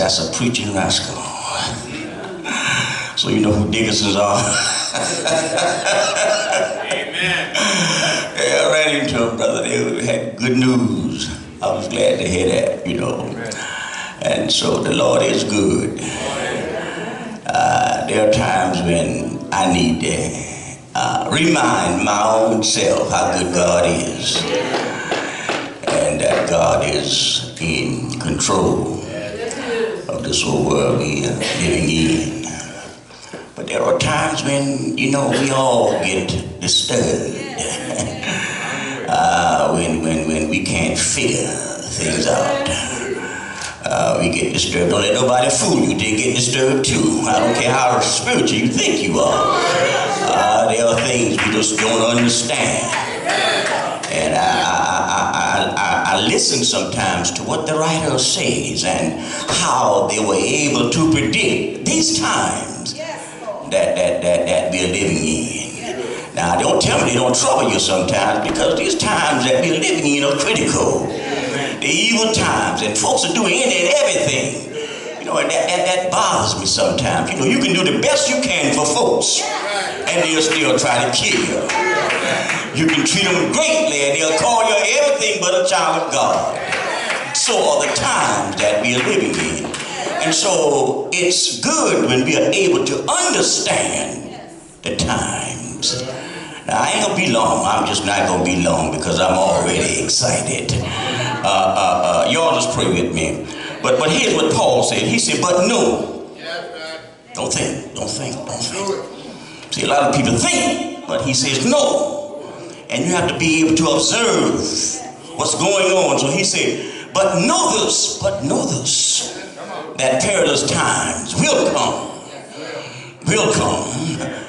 That's a preaching rascal. So you know who Dickersons are. Amen. Yeah, I ran into them, brother. They had good news. I was glad to hear that, you know. And so the Lord is good. There are times when I need to remind my own self how good God is. And that God is in control of this whole world we are living in. But there are times when, you know, we all get disturbed. when we can't figure things out. We get disturbed. Don't let nobody fool you. They get disturbed too. I don't care how spiritual you think you are. There are things we just don't understand. And I listen sometimes to what the writer says and how they were able to predict these times that we're living in. Now, don't tell me they don't trouble you sometimes, because these times that we're living in are critical. The evil times, and folks are doing any and everything. You know, and that bothers me sometimes. You know, you can do the best you can for folks, and they'll still try to kill you. You can treat them greatly, and they'll call you everything but a child of God. So are the times that we are living in. And so it's good when we are able to understand the times. Now, I ain't gonna be long. I'm just not gonna be long because I'm already excited. Y'all just pray with me. But here's what Paul said. He said, but no. Don't think. See, a lot of people think, but he says no. And you have to be able to observe what's going on. So he said, but know this, that perilous times will come,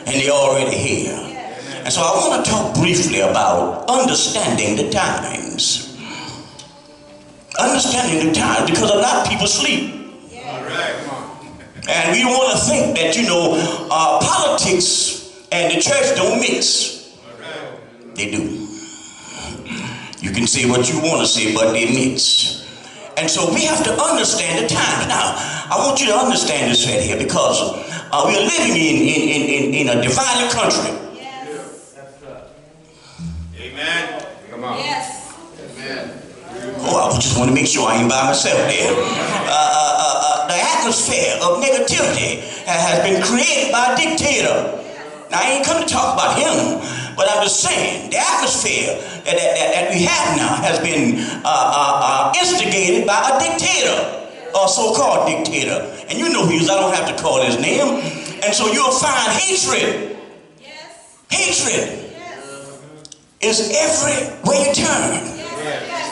and they're already here. And so I want to talk briefly about understanding the times. Understanding the times, because a lot of people sleep. And we don't want to think that, you know, politics and the church don't mix. They do. You can say what you want to say, but they mix. And so we have to understand the times. Now, I want you to understand this right here, because we are living in a divided country. Amen. Come on. Yes. Amen. Oh, I just want to make sure I ain't by myself there. The atmosphere of negativity has been created by a dictator. Now, I ain't come to talk about him, but I'm just saying the atmosphere that we have now has been instigated by a dictator, or so-called dictator. And you know who he is. I don't have to call his name. And so you'll find hatred. Yes. Hatred is everywhere you turn.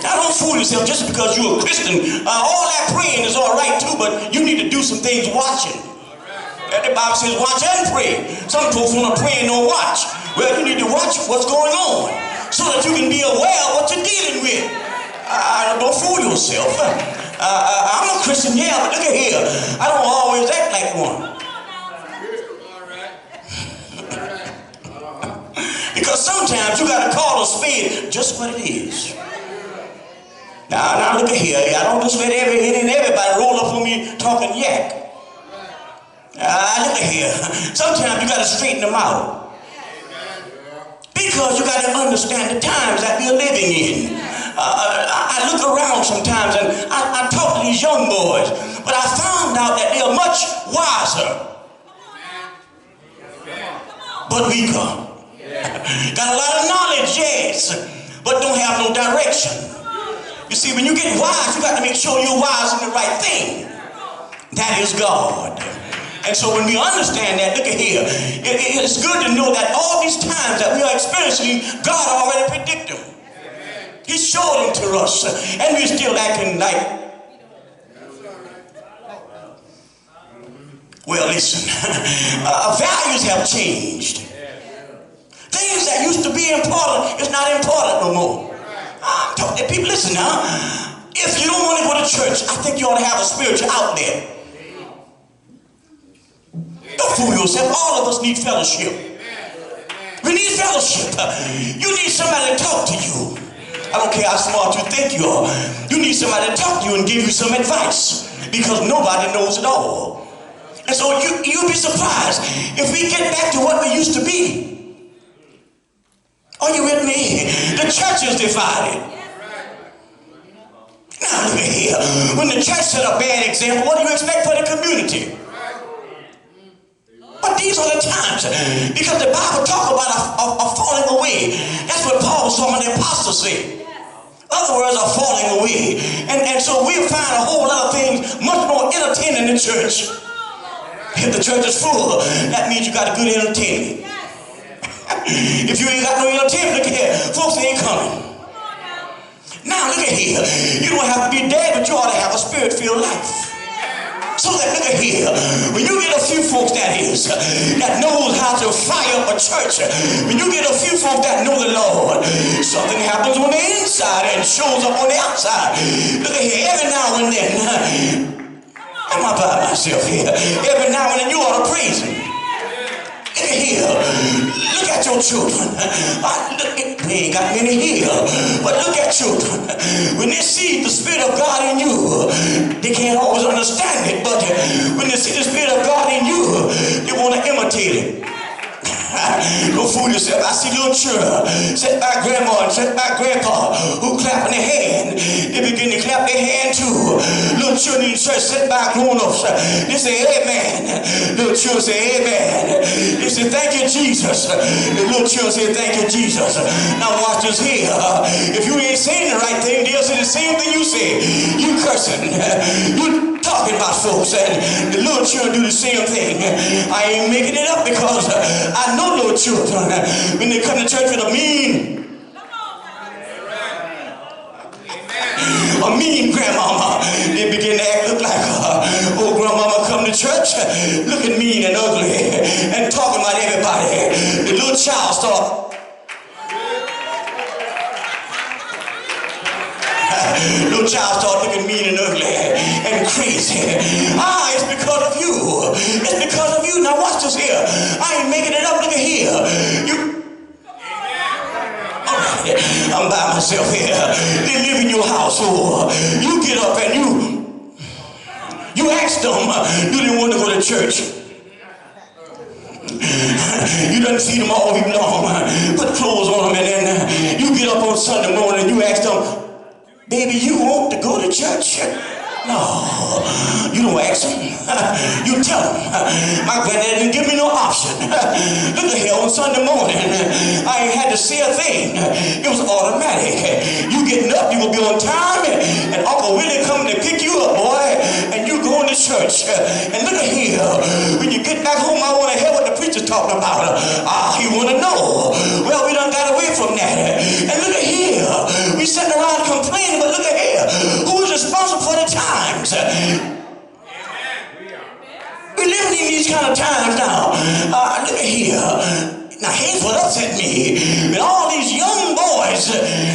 Now, don't fool yourself just because you're a Christian. All that praying is all right too, but you need to do some things watching. The Bible says watch and pray. Some folks want to pray and don't watch. Well, you need to watch what's going on so that you can be aware of what you're dealing with. Don't fool yourself. I'm a Christian, yeah, but look at here. I don't always act like one. Because sometimes you got to call a spade just what it is. Now look at here. I don't just let everybody roll up on me talking yak. Look at here. Sometimes you got to straighten them out. Because you got to understand the times that we're living in. I look around sometimes and I talk to these young boys, but I found out that they're much wiser, but weaker. Got a lot of knowledge, yes, but don't have no direction. You see, when you get wise, you got to make sure you're wise in the right thing. That is God. And so when we understand that, look at here, it's good to know that all these times that we are experiencing, God already predicted them. He showed them to us, and we're still acting like, well, listen, values have changed. Things that used to be important is not important no more. I'm talking to people, listen now, if you don't want to go to church, I think you ought to have a spiritual outlet. Don't fool yourself. All of us need fellowship. We need fellowship. You need somebody to talk to you. I don't care how smart you think you are. You need somebody to talk to you and give you some advice, because nobody knows it all. And so you'll be surprised if we get back to what we used to be. Are you with me? The church is divided. Now look here. When the church set a bad example, what do you expect for the community? But these are the times, because the Bible talks about a falling away. That's what Paul was talking about, the apostles say. Other words are falling away. And so we'll find a whole lot of things much more entertaining in the church. If the church is full, that means you got a good entertainment. If you ain't got no entertainment, look here, folks ain't coming. Now look at here. You don't have to be dead, but you ought to have a spirit-filled life. So that, look at here, when you get a few folks that knows how to fire up a church, when you get a few folks that know the Lord, something happens on the inside and shows up on the outside. Look at here, every now and then, I'm not by myself here, every now and then you ought to praise him. Look at here, look at your children. We ain't got many here, but look at children. When they see the Spirit of God in you, they can't always understand it, but when they see the Spirit of God in you, they want to imitate it. Don't fool yourself. I see little children set by grandma and set by grandpa who clapping their hand. They begin to clap their hand too. Little children in church set by grown-ups. They say amen. Little children say amen. They say thank you Jesus. The little children say thank you Jesus. Now watch this here. If you ain't saying the right thing, they'll say the same thing you say. You cursing. You talking about folks, and the little children do the same thing. I ain't making it up because I know little children, when they come to church with a mean grandmama, they begin to act look like old grandmama come to church looking mean and ugly and talking about everybody. The little child start looking mean and ugly and crazy. It's because of you. It's because of you. Now watch this here. I ain't making it up. Look at here. I'm by myself here. They live in your household. You get up and you ask them, do they want to go to church? You done feed them all week long, put clothes on them, and then you get up on Sunday morning and you ask them, baby, you want to go to church? No, you don't ask them. You tell them. My granddad didn't give me no option. Look at here, on Sunday morning, I ain't had to say a thing. It was automatic. You getting up, you gonna be on time, and Uncle Willie coming to pick you up, boy, and you going to church. And look at here, when you get back home, I want to hear what the preacher's talking about. He want to know. Well, we done got away from that. And look at here, we sitting around complaining, but look at here, who is responsible for the times? We're living in these kind of times now. Look at here. Now here's what upset me. That all these young boys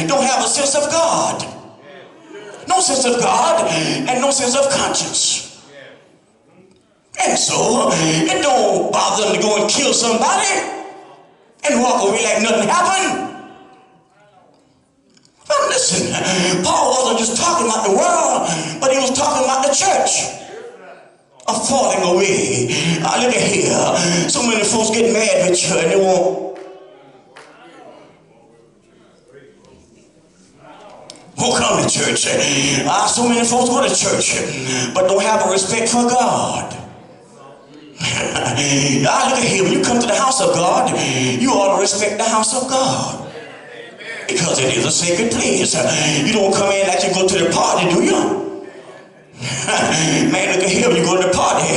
don't have a sense of God. No sense of God and no sense of conscience. And so it don't bother them to go and kill somebody and walk away like nothing happened. But listen, Paul wasn't just talking about the world, but he was talking about the church. Of falling away. Look at here. So many folks get mad with you and they won't come to church. So many folks go to church but don't have a respect for God. Look at here. When you come to the house of God, you ought to respect the house of God. Because it is a sacred place. You don't come in like you go to the party, do you? Man, look at here when you go to the party.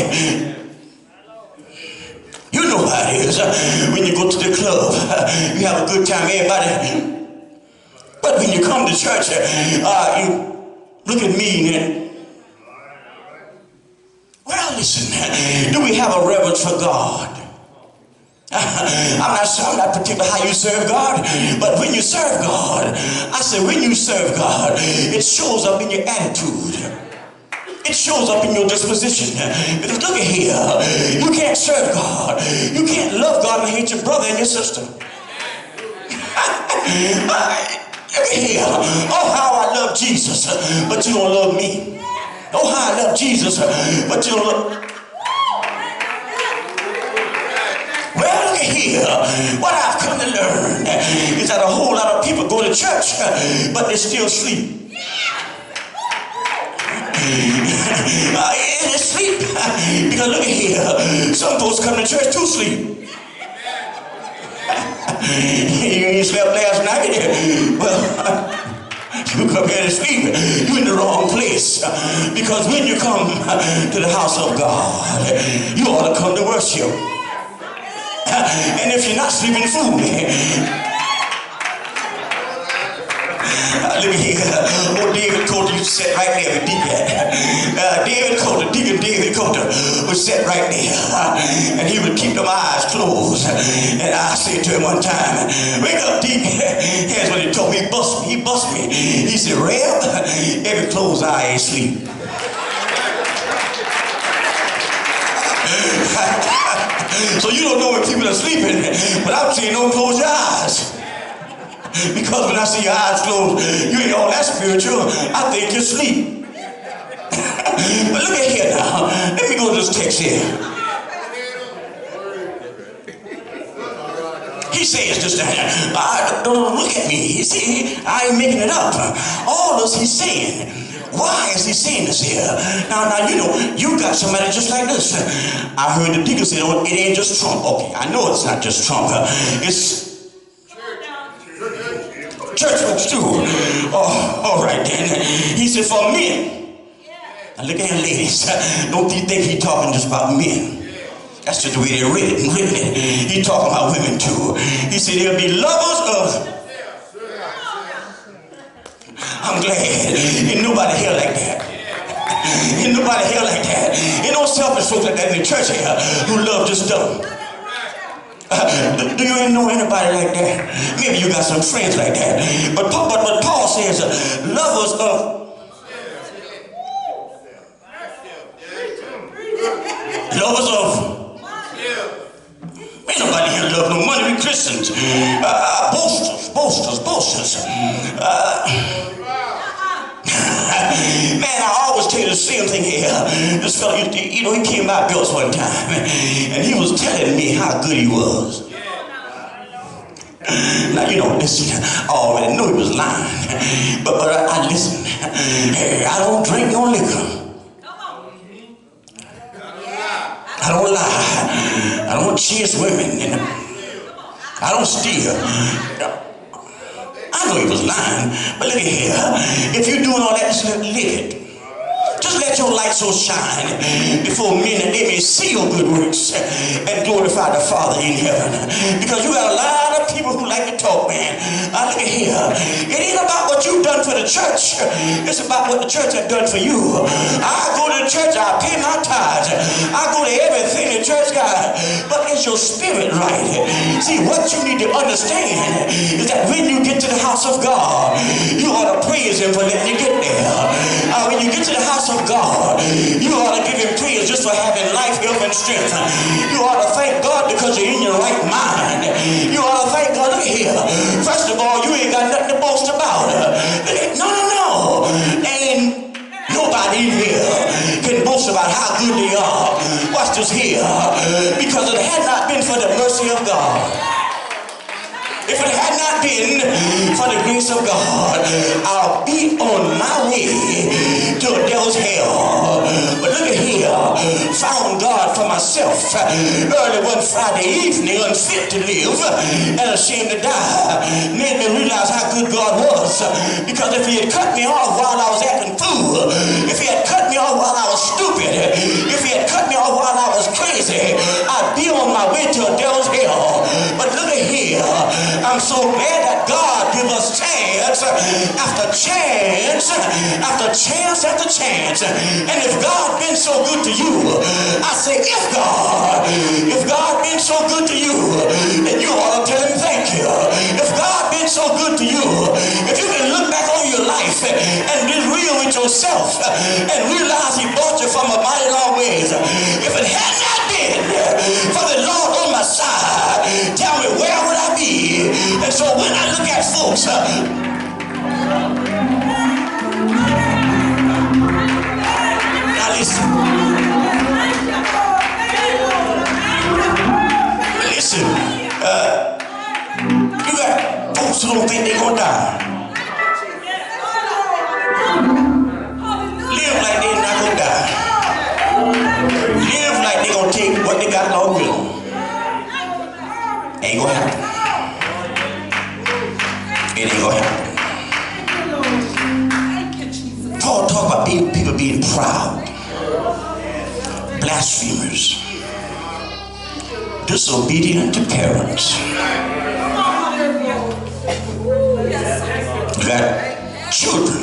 You know how it is. When you go to the club, you have a good time, everybody. But when you come to church, you look at me and, well, listen, do we have a reverence for God? I'm not particular how you serve God, but when you serve God, I say when you serve God, it shows up in your attitude. It shows up in your disposition. Because look at here, you can't serve God. You can't love God and hate your brother and your sister. Look at here. Oh, how I love Jesus, but you don't love me. Oh, how I love Jesus, but you don't love. at here. What I've come to learn is that a whole lot of people go to church, but they still sleep. They sleep. Because look at here. Some folks come to church to sleep. You ain't slept last night? Well, you come here to sleep. You're in the wrong place. Because when you come to the house of God, you ought to come to worship. And if you're not sleeping, fool me. Look here. Oh, David Coulter used to sit right there with Deacon. David Coulter, Deacon David Coulter would sit right there. And he would keep them eyes closed. And I said to him one time, wake up, Deacon. Here's what he told me. He bust me. He said, Reb, every closed eye ain't sleep. So you don't know when people are sleeping. But I'm saying don't close your eyes. Because when I see your eyes closed, you ain't all that spiritual. I think you're asleep. But look at here now. Let me go to this text here. He says this time. Don't look at me. You see, I ain't making it up. All this he's saying. Why is he saying this here? Now, you know, you got somebody just like this. I heard the deacon say, oh, it ain't just Trump. Okay, I know it's not just Trump. It's church folks too. Oh, all right then. He said for men. Now look at here, ladies. Don't you think he talking just about men? That's just the way they written it. He talking about women too. He said they'll be lovers of. I'm glad. Ain't nobody here like that. Ain't nobody here like that. Ain't no selfish folks like that in the church here who love just stuff. Do you know anybody like that? Maybe you got some friends like that. But Paul says, lovers of. Lovers of. Ain't nobody here love no money. We Christians. Boasters. Man, I always tell you the same thing here. This fellow, you know, he came by Bill's one time, and he was telling me how good he was. Now, you know, listen, I already knew he was lying, but I listen. Hey, I don't drink no liquor. I don't lie. I don't chase women. I don't steal. I know he was lying, but look at here. If you're doing all that, just live it. Just let your light so shine before men that they may see your good works and glorify the Father in heaven. Because you got a lot of people who like to talk, man. Look at here. It ain't about what you've done for the church. It's about what the church has done for you. I go to the church, I pay my tithes. I go to everything the church got. But is your spirit right? See, what you need to understand is that when you get to the house of God, you ought to praise him for letting you get there. When you get to the house of God, you ought to give him praise just for having life, health, and strength. You ought to thank God because you're in your right mind. You ought to thank God. Look here. First of all, you ain't got nothing to boast about. No. Ain't nobody in here can boast about how good they are. Watch this here. Because it had not been for the mercy of God. If it had not been for the grace of God, I'll be on my way to a devil's hell. But look at here, found God for myself early one Friday evening, unfit to live and ashamed to die. Made me realize how good God was. Because if he had cut me off while I was acting fool, if he had cut me off while I was stupid, if he had cut me off while I was crazy, I'd be on my way to a devil's hell. But look at here, I'm so glad that God gives us chance after chance after chance after chance. And if God been so good to you, I say, if God been so good to you, then you ought to tell him thank you. If God been so good to you, if you can look back on your life and be real with yourself and realize he brought you from a mighty long ways. If it had not been for the Lord on my side, tell me where would I be? And so when I look at folks, now listen. You got folks who don't think they're going to die. Live like they're not going to die. Live like they're going to take what they got along with them. Ain't going to happen. It ain't going to happen. Paul talk about people being proud, blasphemers, disobedient to parents. You got children,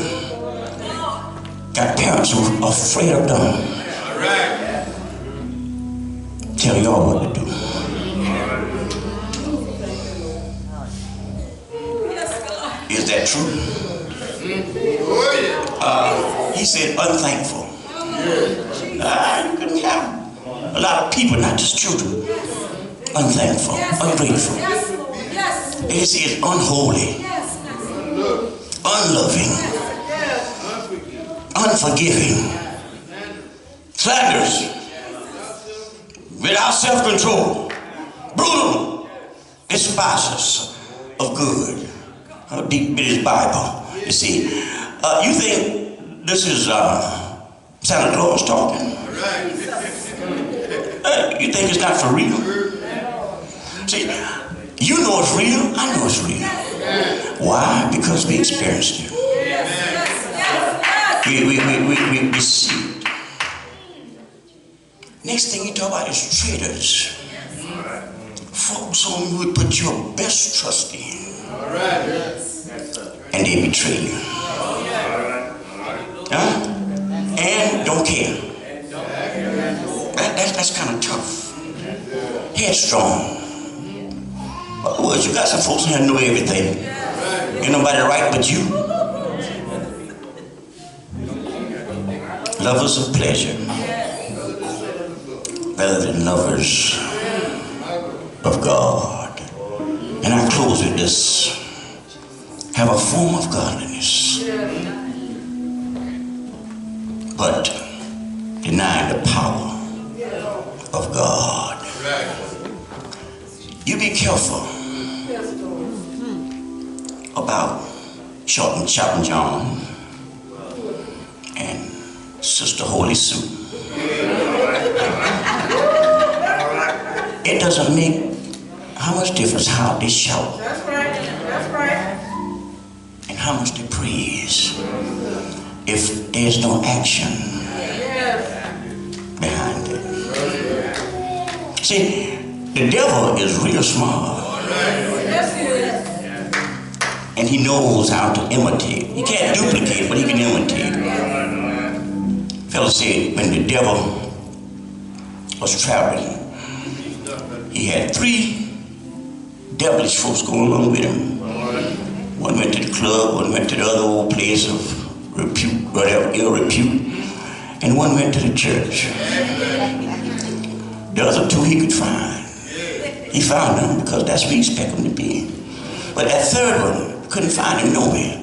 got parents who are afraid of them. Tell y'all what to do. Is that true? He said unthankful. You can have a lot of people, not just children, unthankful, ungrateful. He says unholy, unloving, unforgiving, slanderous, without self-control, brutal, despisers of good. How deep in his Bible, you see. You think this is Santa Claus talking? You think it's not for real? See, you know it's real, I know it's real. Why? Because we experienced it. We see it. Next thing you talk about is traitors. Folks whom you would put your best trust in. And they betray you. And don't care. That's kind of tough. Headstrong. In other words, you got some folks who know everything. Ain't nobody right but you. Lovers of pleasure rather than lovers of God. And I close with this. Have a form of godliness, but deny the power of God. You be careful about Chopping John and Sister Holy Sue. It doesn't make how much difference how they shout. That's right. That's right. And how much they praise if there's no action behind it. See, the devil is real smart. And he knows how to imitate. He can't duplicate, but he can imitate. Fellow said when the devil was traveling, he had 3 devilish folks going along with him. One went to the club, one went to the other old place of repute, whatever, ill repute, and one went to the church. The other 2 he could find. He found them because that's where he expected them to be. But that 3rd one, couldn't find him nowhere.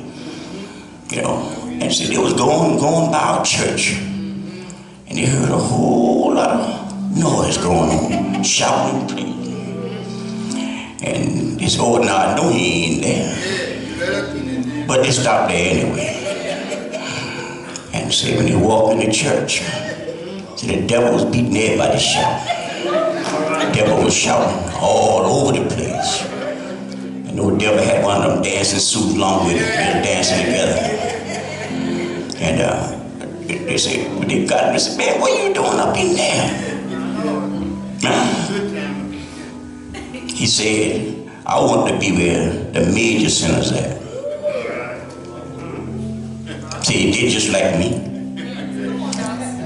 You know, and so they was going by our church, and they heard a whole lot of noise going on, shouting and playing. And they said, oh, no, I know he ain't there. But they stopped there anyway. And say when they walked in the church, see the devil was beating everybody shouting. The devil was shouting all over the place. And the devil had one of them dancing suits along with him. They were dancing together. And they said, when they got him, they said, man, what are you doing up in there? He said, I want to be where the major sinners at. See, he did just like me.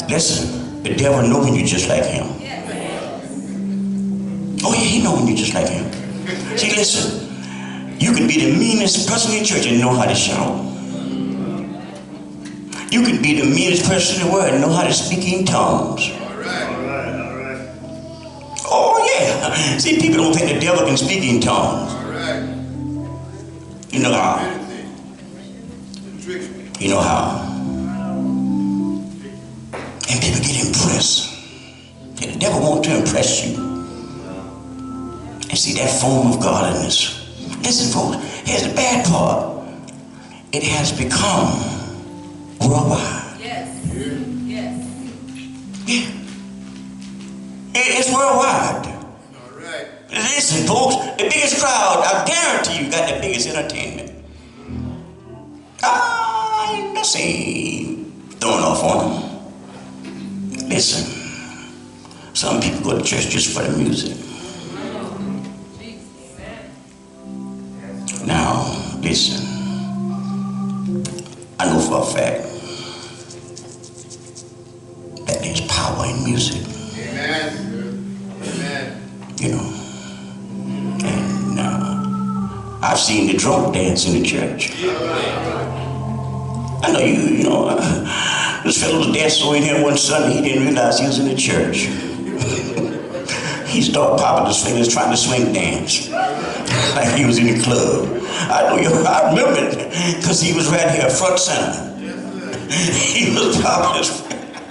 Listen, the devil knows when you're just like him. Oh yeah, he knows when you're just like him. See, listen, you can be the meanest person in church and know how to shout. You can be the meanest person in the world and know how to speak in tongues. Oh yeah. See, people don't think the devil can speak in tongues. You know how? You know how? And people get impressed. The devil wants to impress you. And see, that form of godliness. Listen, folks, here's the bad part. It has become worldwide. Yes. Yes. Yeah. It's worldwide. All right. Listen, folks, the biggest crowd, I guarantee you, got the biggest entertainment. I'm not saying throwing off on them. Listen, some people go to church just for the music. Now, listen, I know for a fact that there's power in music. Amen. Amen. You know, and I've seen the drunk dance in the church. I know you know, this fellow was dancing in here one Sunday. He didn't realize he was in the church. He started popping his fingers trying to swing dance like he was in the club. I remember it because he was right here front center. He was popping his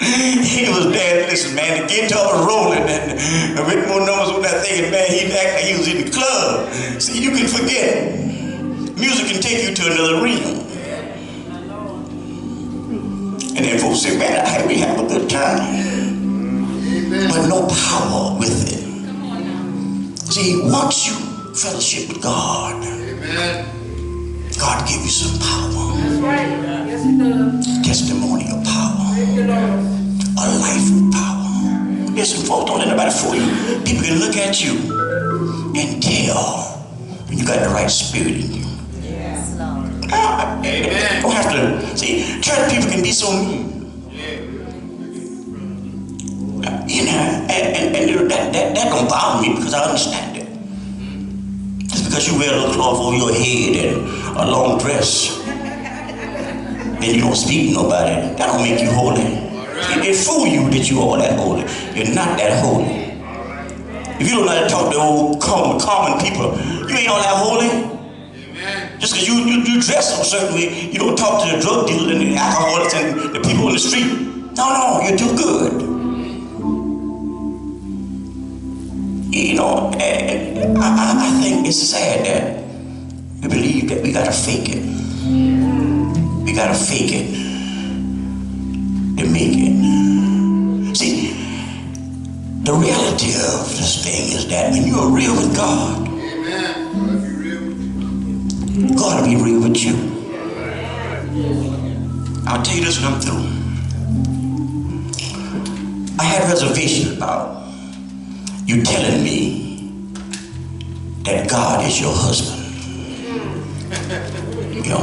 he was dancing. Listen, man, the guitar was rolling and the rhythm numbers on that thing, and man, he acted like he was in the club. See, you can forget. Music can take you to another realm. And then folks say, man, we have a good time. But no power with it. See, once you fellowship with God, God give you some power. That's right. Yes, it does. Testimony of power. Thank you, Lord. A life of power. Listen, folks, don't let nobody fool you. People can look at you and tell when you got the right spirit in you. Yes, Lord. Amen. Don't have to, see, church people can be so mean. You know, and that don't bother me because I understand it. Just because you wear a little cloth over your head and a long dress, and you don't speak to nobody, that don't make you holy. It fool you that you are that holy. You're not that holy. If you don't know how to talk to old common people, you ain't all that holy. Just because you dress a certain way, you don't talk to the drug dealers and the alcoholics and the people in the street. No, you're too good. You know, I think it's sad that we believe that we gotta fake it. We gotta fake it to make it. See, the reality of this thing is that when you're real with God, God will be real with you. I'll tell you this when I'm through. I had reservations about you telling me that God is your husband. You know,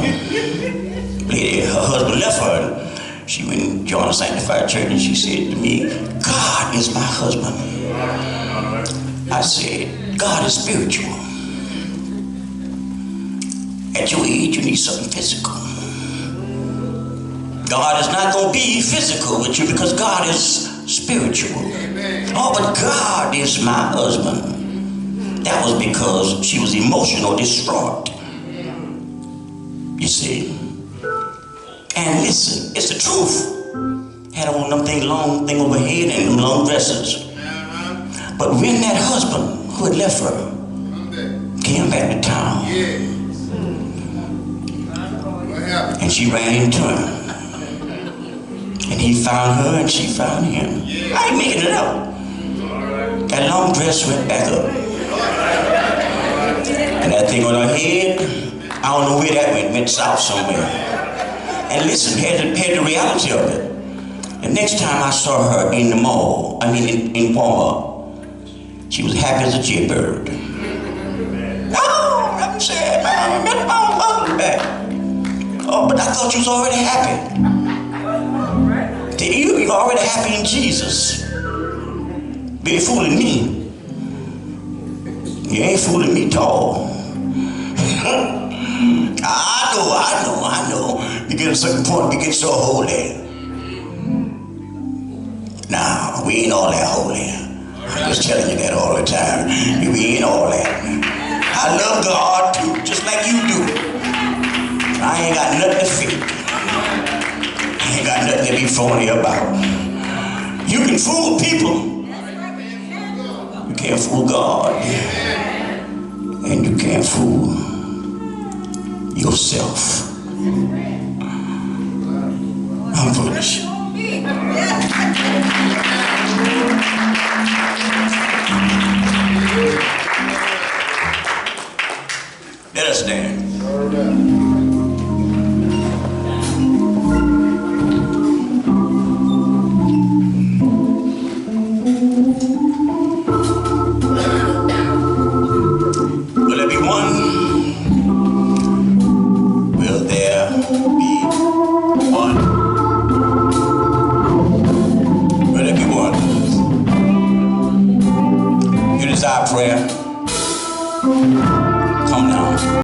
lady, her husband left her and she went and joined a sanctified church and she said to me, God is my husband. I said, God is spiritual. At your age, you need something physical. God is not going to be physical with you because God is spiritual. Oh, but God is my husband. That was because she was emotional distraught. You see? And listen, it's the truth. Had on them long thing overhead and them long dresses. But when that husband who had left her came back to town, and she ran into him. And he found her and she found him. I ain't making it up. That long dress went back up. And that thing on her head, I don't know where that went south somewhere. And listen, here's the reality of it. The next time I saw her in the mall, in Walmart, she was happy as a jaybird. Oh, I'm sad, man. I met my husband back. Oh, but I thought you was already happy. You're already happy in Jesus. But you're fooling me. You ain't fooling me at all. I know. You get a certain point, you get so holy. Nah, we ain't all that holy. I'm just telling you that all the time. We ain't all that. I love God too, just like you do. I ain't got nothing to fear. I ain't got nothing to be phony about. You can fool people. You can't fool God. and you can't fool yourself. I'm foolish. Let us stand. All right. Will there be one? Will there be one? Will there be one? It is our prayer. Come now.